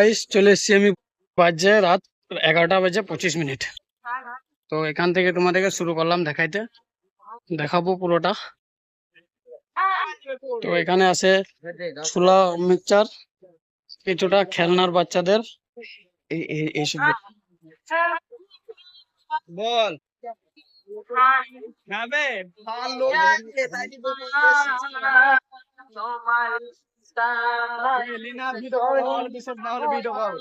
Guys চলে এসছি আমি, বাজে রাত 11:25। তো এখান থেকে তোমাদেরকে শুরু করলাম দেখাইতে, দেখাবো পুরোটা। তো এখানে আছে ছোলা মিক্সচার, কিছুটা খেলনার বাচ্চাদের এইসব। বল খাবে ভালো লিনা ভিডিও কল বিশদ না হলে ভিডিও কল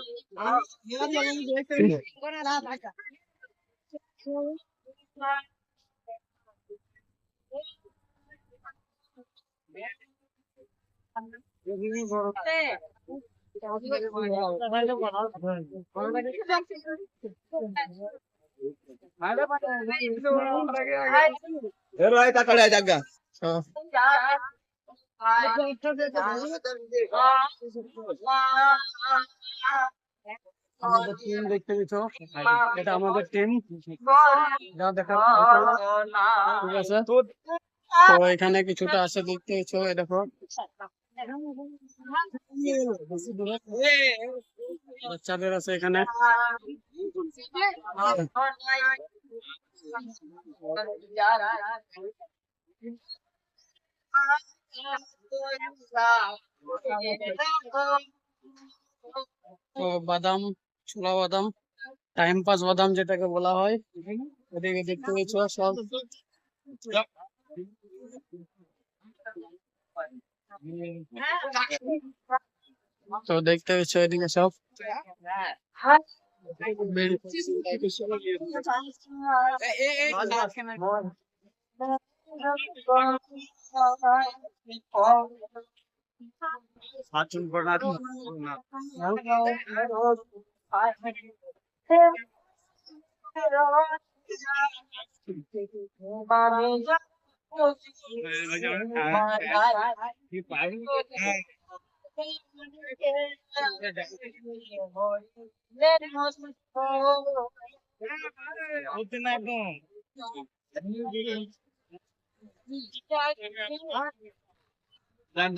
আমাদের টিম দেখতে পেয়েছো, এটা আমাদের টিম যা দেখা, ঠিক আছে। তো এখানে কিছুটা আছে দেখতে পেয়েছো, এই দেখো বাচ্চাদের আছে এখানে। তো বাদাম, ছোলা বাদাম, টাইম পাস বাদাম যেটাকে বলা হয়, এদিকে দেখতে পেয়েছো সব। তো দেখতে পেয়েছো এদিকে সব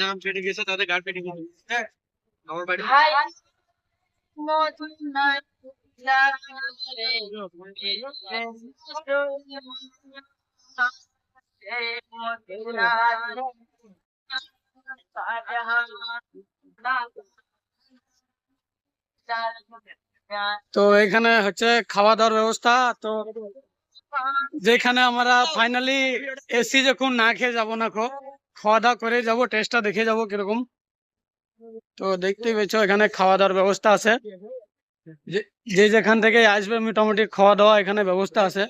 নাম পেটে গেছে, তাদের গাড় পেটে গেছে। আমার বাড়ি তো এখানে হচ্ছে খাওয়া দাওয়ার ব্যবস্থা। তো যেখানে আমরা ফাইনালি এসি যখন না খেয়ে যাবো না, খাওয়া দাওয়া করে যাবো, টেস্টটা দেখে যাবো কিরকম। তো দেখতেই পেয়েছো এখানে খাওয়া দাওয়ার ব্যবস্থা আছে, যে যেখান থেকে আসবে মোটামুটি খাওয়া দাওয়া এখানে ব্যবস্থা আছে,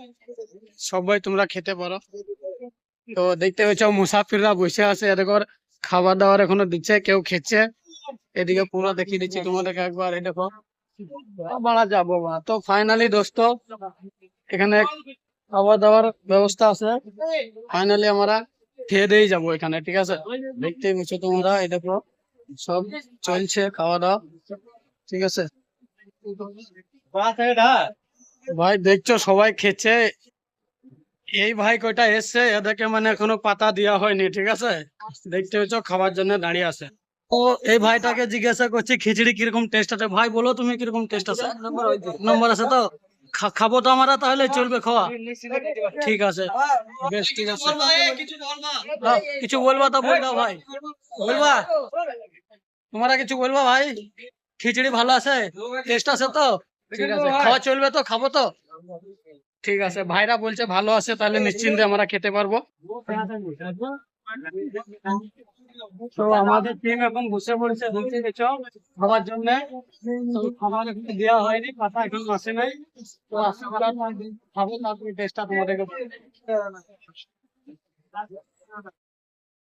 সবাই তোমরা খেতে পারো। তো দেখতে পেয়েছো মুসাফিররা বসে আছে, এদের খাওয়া দাওয়ার এখনো দিচ্ছে, কেউ খেচ্ছে। এদিকে পুরো দেখিয়ে দিচ্ছি তোমাদেরকে একবার, এই দেখো বাড়া যাবো বা। তো ফাইনালি দোস্ত এখানে খাওয়া দাওয়ার ব্যবস্থা আছে, ফাইনালি আমরা খেয়ে দিয়ে যাবো এখানে, ঠিক আছে। দেখতেই পেয়েছো তোমরা, এই দেখো সব চলছে খাওয়া দাওয়া, ঠিক আছে ভাই। দেখছো সবাই খেচ্ছে, এই ভাই কয়টা এসছে, এদেরকে মানে এখনো পাতা দেওয়া হয়নি, ঠিক আছে। দেখতে পেয়েছো খাবার জন্য দাঁড়িয়ে আছে। তো এই ভাইটাকে জিজ্ঞাসা করছি খিচুড়ি কিরকম টেস্ট আছে। ভাই বলো তুমি কিরকম টেস্ট আছে? নম্বর আছে তো? খাবো তো আমরা, তাহলে চলবে খাওয়া, ঠিক আছে বেশ, ঠিক আছে। কিছু বলবা তো বলবা ভাই, বলবা তোমরা কিছু বলবা ভাই? খিচুড়ি ভালো আছে, টেস্ট আছে তো? ঠিক আছে, খাওয়া চলবে তো, খাবো তো? ঠিক আছে, ভাইরা বলছে ভালো আছে, তাহলে নিশ্চিন্তে আমরা খেতে পারবো। তো আমাদের টিম এখন বসে পড়েছে বলতে গেছো খাবার জন্য। তো খাবার এখন দেওয়া হয়নি, পাতা এখন আসে নাই। তো আসে খাবো, তারপরে টেস্টটা তোমাদেরকে